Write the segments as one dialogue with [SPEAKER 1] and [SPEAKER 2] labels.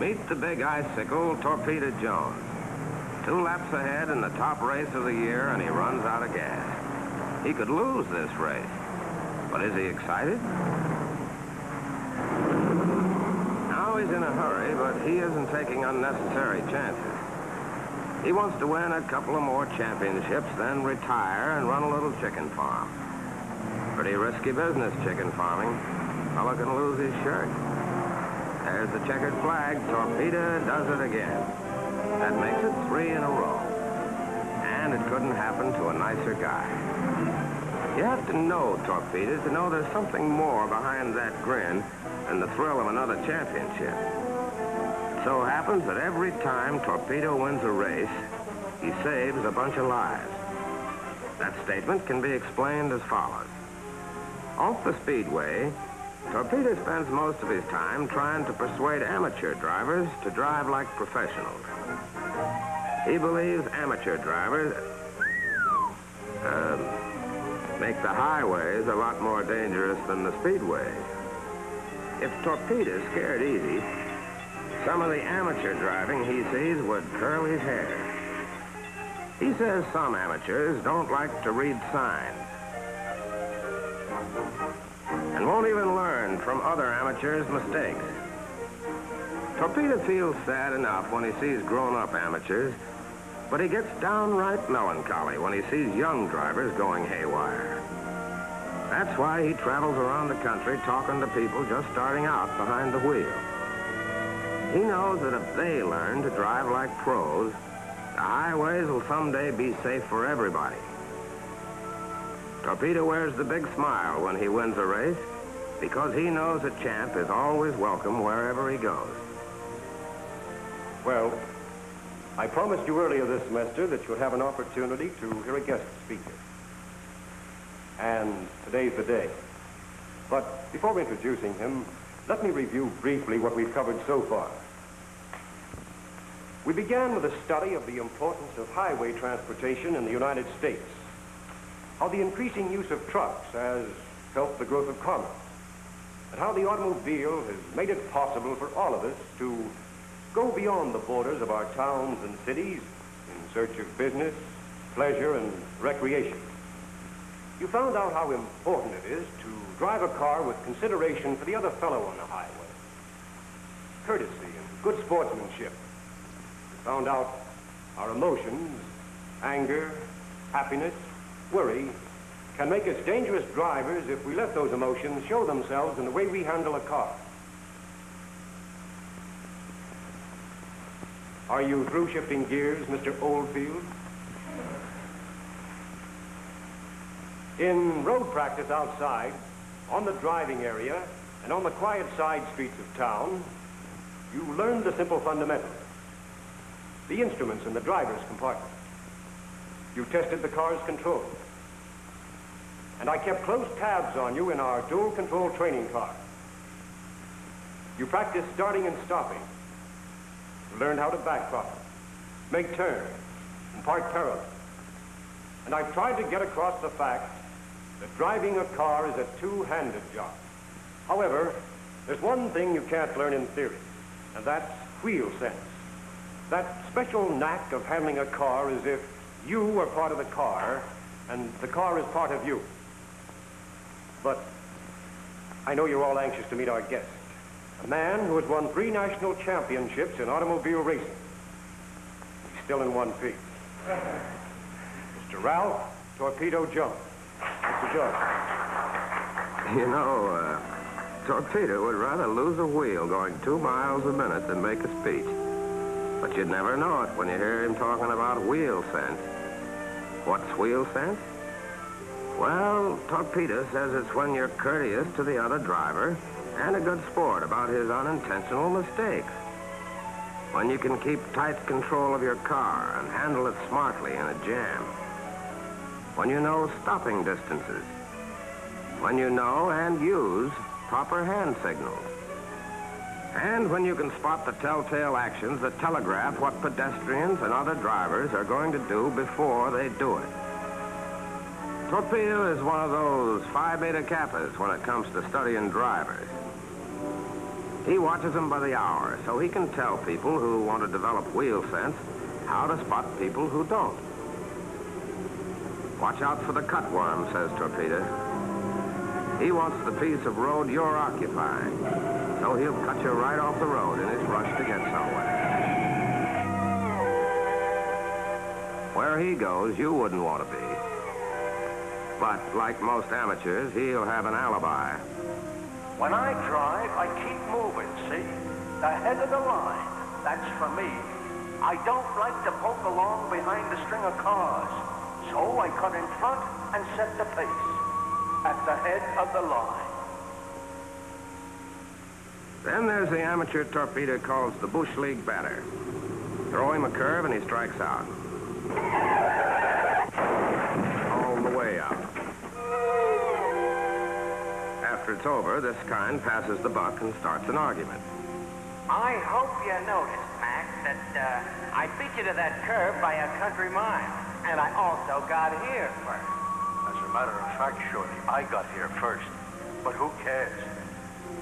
[SPEAKER 1] Meet the big icicle, Torpedo Jones. 2 laps ahead in the top race of the year, and he runs out of gas. He could lose this race. But is he excited? Now he's in a hurry, but he isn't taking unnecessary chances. He wants to win a couple of more championships, then retire and run a little chicken farm. Pretty risky business, chicken farming. Fella can lose his shirt. There's the checkered flag. Torpedo does it again. That makes it 3 in a row. And it couldn't happen to a nicer guy. You have to know Torpedo to know there's something more behind that grin than the thrill of another championship. It so happens that every time Torpedo wins a race, he saves a bunch of lives. That statement can be explained as follows. Off the speedway, Torpedo spends most of his time trying to persuade amateur drivers to drive like professionals. He believes amateur drivers make the highways a lot more dangerous than the speedways. If Torpedo's scared easy, some of the amateur driving he sees would curl his hair. He says some amateurs don't like to read signs and won't even learn from other amateurs' mistakes. Torpedo feels sad enough when he sees grown-up amateurs, but he gets downright melancholy when he sees young drivers going haywire. That's why he travels around the country talking to people just starting out behind the wheel. He knows that if they learn to drive like pros, the highways will someday be safe for everybody. Torpedo wears the big smile when he wins a race because he knows a champ is always welcome wherever he goes.
[SPEAKER 2] Well, I promised you earlier this semester that you'd have an opportunity to hear a guest speaker. And today's the day. But before introducing him, let me review briefly what we've covered so far. We began with a study of the importance of highway transportation in the United States, how the increasing use of trucks has helped the growth of commerce, and how the automobile has made it possible for all of us to go beyond the borders of our towns and cities in search of business, pleasure, and recreation. You found out how important it is to drive a car with consideration for the other fellow on the highway, courtesy and good sportsmanship. You found out our emotions, anger, happiness, worry, can make us dangerous drivers if we let those emotions show themselves in the way we handle a car. Are you through shifting gears, Mr. Oldfield? In road practice outside, on the driving area, and on the quiet side streets of town, you learned the simple fundamentals. The instruments in the driver's compartment. You tested the car's controls. And I kept close tabs on you in our dual control training car. You practiced starting and stopping. You learned how to back properly, make turns, and park parallel. And I've tried to get across the fact that driving a car is a two-handed job. However, there's one thing you can't learn in theory, and that's wheel sense. That special knack of handling a car as if you are part of the car and the car is part of you. But I know you're all anxious to meet our guest, a man who has won 3 national championships in automobile racing. He's still in one piece. Mr. Ralph Torpedo Jones. Mr. Jones.
[SPEAKER 1] You know, Torpedo would rather lose a wheel going 2 miles a minute than make a speech. But you'd never know it when you hear him talking about wheel sense. What's wheel sense? Well, Torpedo says it's when you're courteous to the other driver and a good sport about his unintentional mistakes. When you can keep tight control of your car and handle it smartly in a jam. When you know stopping distances. When you know and use proper hand signals. And when you can spot the telltale actions that telegraph what pedestrians and other drivers are going to do before they do it. Torpedo is one of those Phi Beta Kappas when it comes to studying drivers. He watches them by the hour, so he can tell people who want to develop wheel sense how to spot people who don't. Watch out for the cutworm, says Torpedo. He wants the piece of road you're occupying, so he'll cut you right off the road in his rush to get somewhere. Where he goes, you wouldn't want to be. But like most amateurs, he'll have an alibi.
[SPEAKER 3] When I drive, I keep moving, see? The head of the line, that's for me. I don't like to poke along behind a string of cars, so I cut in front and set the pace. At the head of the line.
[SPEAKER 1] Then there's the amateur Torpedo calls the Bush League batter. Throw him a curve and he strikes out. All the way out. After it's over, this kind passes the buck and starts an argument.
[SPEAKER 4] I hope you noticed, Max, that I beat you to that curve by a country mile. And I also got here first.
[SPEAKER 3] As a matter of fact, Shorty, I got here first. But who cares?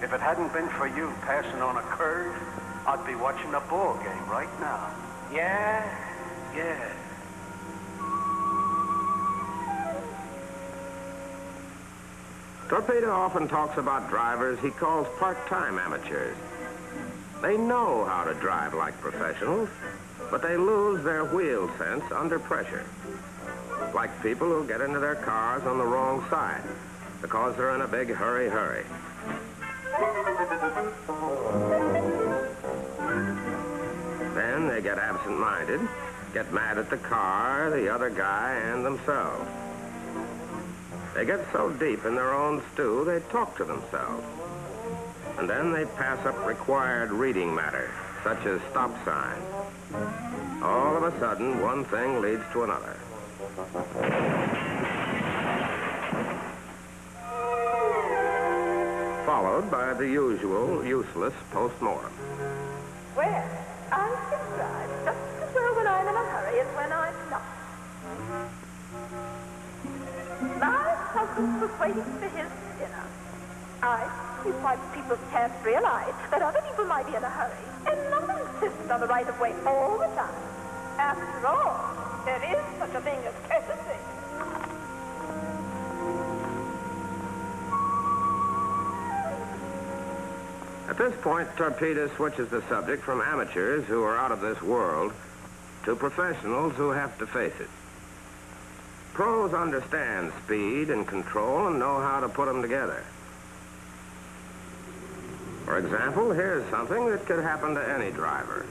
[SPEAKER 3] If it hadn't been for you passing on a curve, I'd be watching a ball game right now.
[SPEAKER 4] Yeah?
[SPEAKER 3] Yeah.
[SPEAKER 1] Torpedo often talks about drivers he calls part-time amateurs. They know how to drive like professionals, but they lose their wheel sense under pressure. Like people who get into their cars on the wrong side because they're in a big hurry. Then they get absent-minded, get mad at the car, the other guy, and themselves. They get so deep in their own stew, they talk to themselves. And then they pass up required reading matter, such as stop signs. All of a sudden, one thing leads to another. Followed by the usual useless postmortem.
[SPEAKER 5] Well, I can drive just as well when I'm in a hurry as when I'm not. My husband was waiting for his dinner. I see why people can't realize that other people might be in a hurry and not insist on the right of way all the time. After all, there is such a thing as courtesy.
[SPEAKER 1] At this point, Torpedo switches the subject from amateurs who are out of this world to professionals who have to face it. Pros understand speed and control and know how to put them together. For example, here's something that could happen to any driver.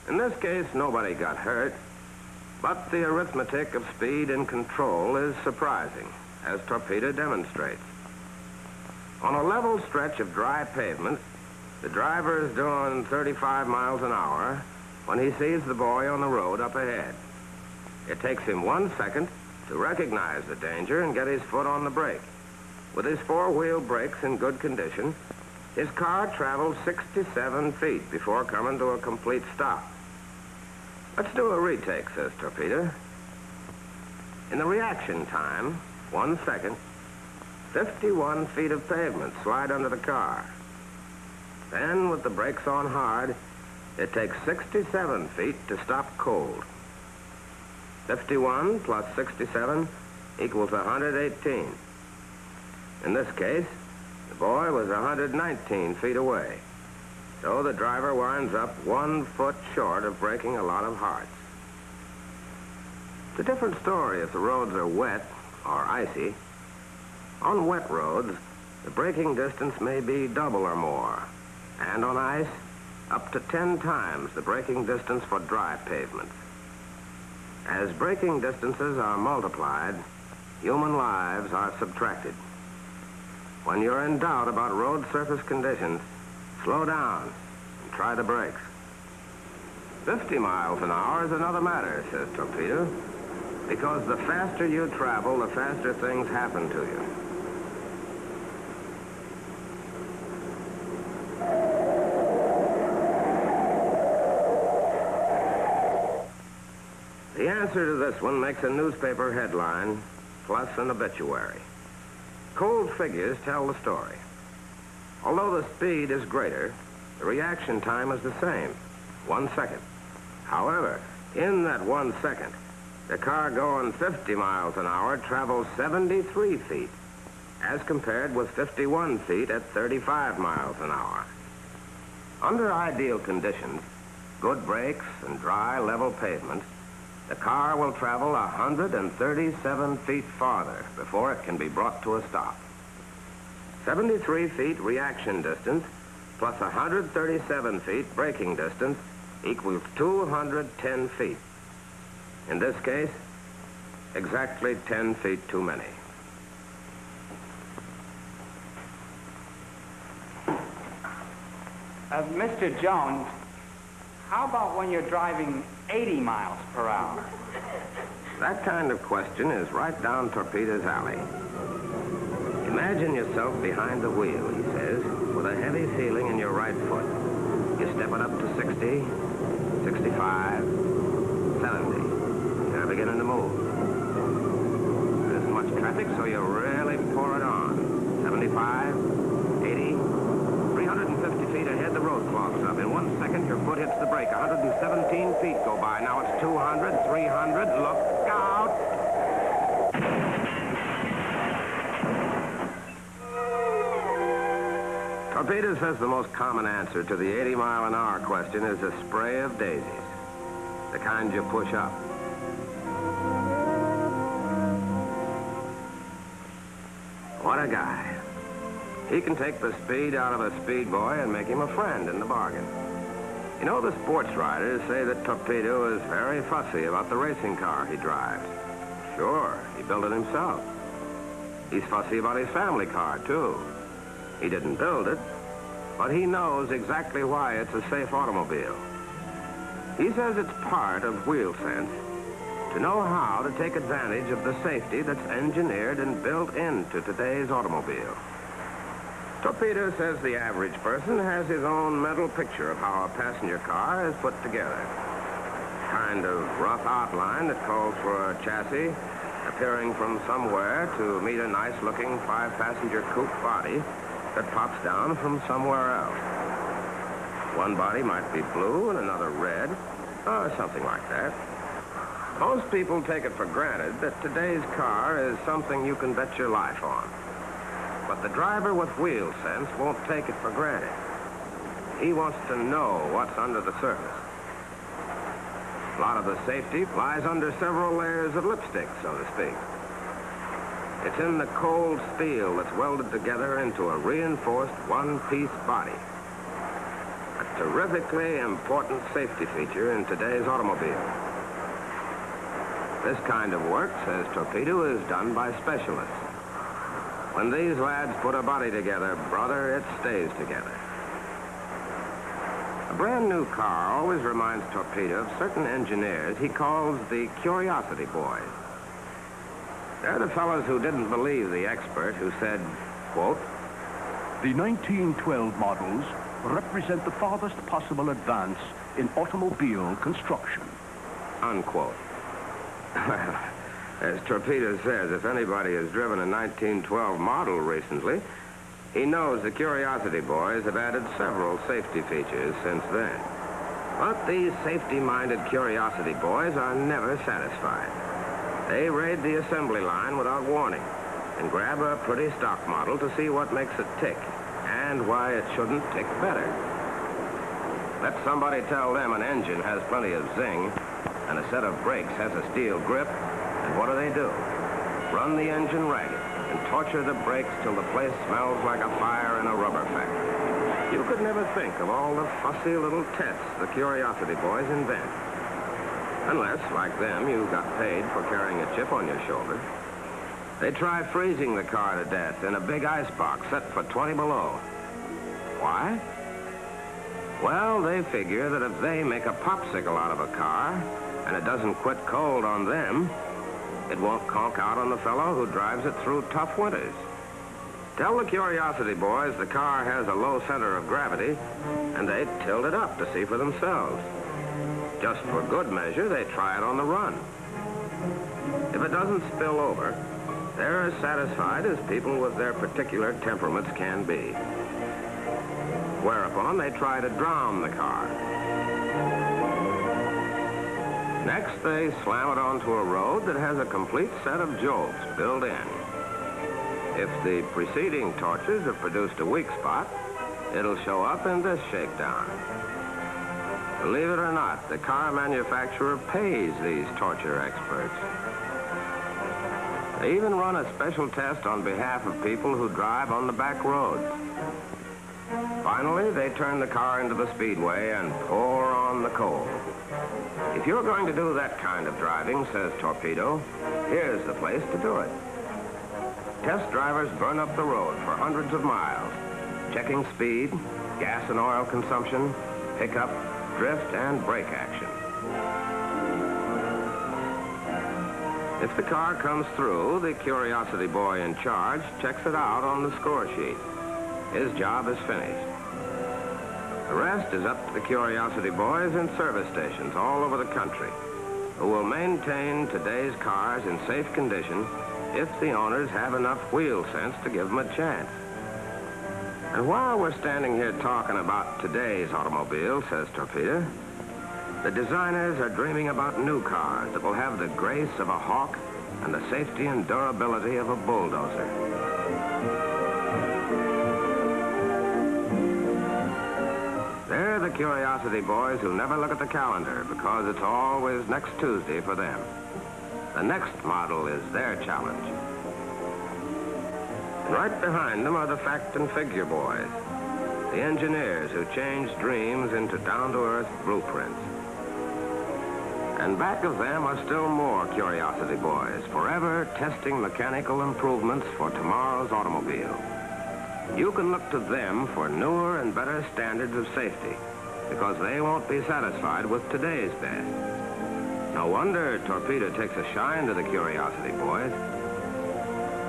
[SPEAKER 1] In this case, nobody got hurt, but the arithmetic of speed and control is surprising, as Torpedo demonstrates. On a level stretch of dry pavement, the driver is doing 35 miles an hour when he sees the boy on the road up ahead. It takes him 1 second to recognize the danger and get his foot on the brake. With his four-wheel brakes in good condition, his car travels 67 feet before coming to a complete stop. Let's do a retake, says Torpedo. In the reaction time, 1 second, 51 feet of pavement slide under the car. Then, with the brakes on hard, it takes 67 feet to stop cold. 51 plus 67 equals 118. In this case, the boy was 119 feet away. So the driver winds up 1 foot short of breaking a lot of hearts. It's a different story if the roads are wet or icy. On wet roads, the braking distance may be double or more. And on ice, up to 10 times the braking distance for dry pavements. As braking distances are multiplied, human lives are subtracted. When you're in doubt about road surface conditions, slow down and try the brakes. 50 miles an hour is another matter, says Torpedo, because the faster you travel, the faster things happen to you. The answer to this one makes a newspaper headline, plus an obituary. Cold figures tell the story. Although the speed is greater, the reaction time is the same, 1 second. However, in that 1 second, the car going 50 miles an hour travels 73 feet, as compared with 51 feet at 35 miles an hour. Under ideal conditions, good brakes and dry, level pavements, the car will travel 137 feet farther before it can be brought to a stop. 73 feet reaction distance plus 137 feet braking distance equals 210 feet. In this case, exactly 10 feet too many.
[SPEAKER 4] Mr. Jones, how about when you're driving 80 miles per hour?
[SPEAKER 1] That kind of question is right down Torpedo's alley. Imagine yourself behind the wheel, he says, with a heavy feeling in your right foot. You step it up to 60, 65, 70. You're beginning to move. There isn't much traffic, so you really pour it on. 75, 80, 350 feet ahead, the road clogs up. In 1 second, your foot hits the brake. 117 feet go by. Now it's 200, 300. Look out! Torpedo says the most common answer to the 80-mile-an-hour question is a spray of daisies, the kind you push up. What a guy. He can take the speed out of a speed boy and make him a friend in the bargain. You know, the sports writers say that Torpedo is very fussy about the racing car he drives. Sure, he built it himself. He's fussy about his family car, too. He didn't build it, but he knows exactly why it's a safe automobile. He says it's part of wheel sense to know how to take advantage of the safety that's engineered and built into today's automobile. Torpedo says the average person has his own mental picture of how a passenger car is put together. Kind of rough outline that calls for a chassis appearing from somewhere to meet a nice-looking 5-passenger coupe body that pops down from somewhere else. One body might be blue and another red, or something like that. Most people take it for granted that today's car is something you can bet your life on. But the driver with wheel sense won't take it for granted. He wants to know what's under the surface. A lot of the safety lies under several layers of lipstick, so to speak. It's in the cold steel that's welded together into a reinforced one-piece body. A terrifically important safety feature in today's automobile. This kind of work, says Torpedo, is done by specialists. When these lads put a body together, brother, it stays together. A brand new car always reminds Torpedo of certain engineers he calls the Curiosity Boys. They're the fellows who didn't believe the expert who said, quote,
[SPEAKER 6] "The 1912 models represent the farthest possible advance in automobile construction,"
[SPEAKER 1] unquote. As Torpedo says, if anybody has driven a 1912 model recently, he knows the Curiosity Boys have added several safety features since then. But these safety-minded Curiosity Boys are never satisfied. They raid the assembly line without warning and grab a pretty stock model to see what makes it tick and why it shouldn't tick better. Let somebody tell them an engine has plenty of zing and a set of brakes has a steel grip, and what do? Run the engine ragged and torture the brakes till the place smells like a fire in a rubber factory. You could never think of all the fussy little tests the Curiosity Boys invent. Unless, like them, you got paid for carrying a chip on your shoulder. They try freezing the car to death in a big ice box set for 20 below. Why? Well, they figure that if they make a popsicle out of a car and it doesn't quit cold on them, it won't conk out on the fellow who drives it through tough winters. Tell the Curiosity Boys the car has a low center of gravity, and they tilt it up to see for themselves. Just for good measure, they try it on the run. If it doesn't spill over, they're as satisfied as people with their particular temperaments can be. Whereupon they try to drown the car. Next, they slam it onto a road that has a complete set of jolts built in. If the preceding torches have produced a weak spot, it'll show up in this shakedown. Believe it or not, the car manufacturer pays these torture experts. They even run a special test on behalf of people who drive on the back roads. Finally, they turn the car into the speedway and pour on the coal. If you're going to do that kind of driving, says Torpedo, here's the place to do it. Test drivers burn up the road for hundreds of miles, checking speed, gas and oil consumption, pickup, drift, and brake action. If the car comes through, the Curiosity Boy in charge checks it out on the score sheet. His job is finished. The rest is up to the Curiosity Boys in service stations all over the country, who will maintain today's cars in safe condition if the owners have enough wheel sense to give them a chance. And while we're standing here talking about today's automobile, says Torpedo, the designers are dreaming about new cars that will have the grace of a hawk and the safety and durability of a bulldozer. They're the Curiosity Boys who never look at the calendar because it's always next Tuesday for them. The next model is their challenge. And right behind them are the fact and figure boys, the engineers who change dreams into down-to-earth blueprints. And back of them are still more Curiosity Boys, forever testing mechanical improvements for tomorrow's automobile. You can look to them for newer and better standards of safety because they won't be satisfied with today's best. No wonder Torpedo takes a shine to the Curiosity Boys.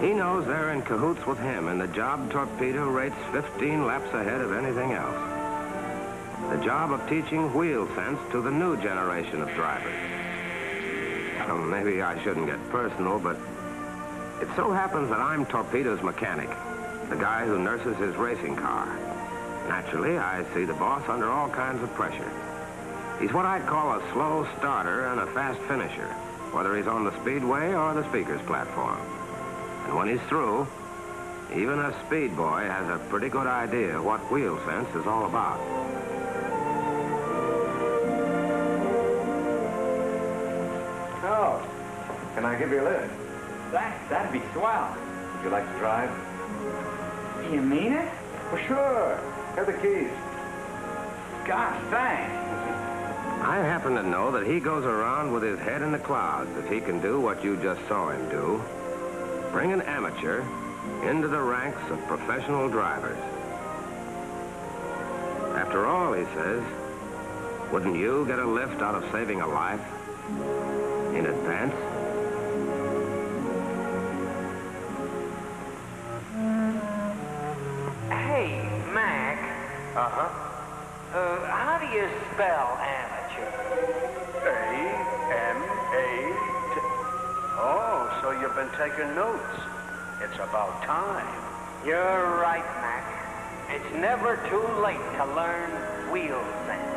[SPEAKER 1] He knows they're in cahoots with him in the job Torpedo rates 15 laps ahead of anything else. The job of teaching wheel sense to the new generation of drivers. Well, maybe I shouldn't get personal, but it so happens that I'm Torpedo's mechanic, the guy who nurses his racing car. Naturally, I see the boss under all kinds of pressure. He's what I'd call a slow starter and a fast finisher, whether he's on the speedway or the speaker's platform. And when he's through, even a speed boy has a pretty good idea what wheel sense is all about.
[SPEAKER 2] Oh, can I give you a lift?
[SPEAKER 7] Thanks, that'd be swell.
[SPEAKER 2] Would you like to drive?
[SPEAKER 7] You mean it?
[SPEAKER 2] Well, sure. Here are the keys.
[SPEAKER 7] Gosh, thanks.
[SPEAKER 1] I happen to know that he goes around with his head in the clouds if he can do what you just saw him do. Bring an amateur into the ranks of professional drivers. After all, he says, wouldn't you get a lift out of saving a life in advance?
[SPEAKER 4] Hey, Mac.
[SPEAKER 3] Uh-huh.
[SPEAKER 4] How do you spell amateur?
[SPEAKER 3] A-M-A-T. Oh, so you've been taking notes. It's about time.
[SPEAKER 4] You're right, Mac. It's never too late to learn wheel sense.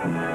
[SPEAKER 1] Bye.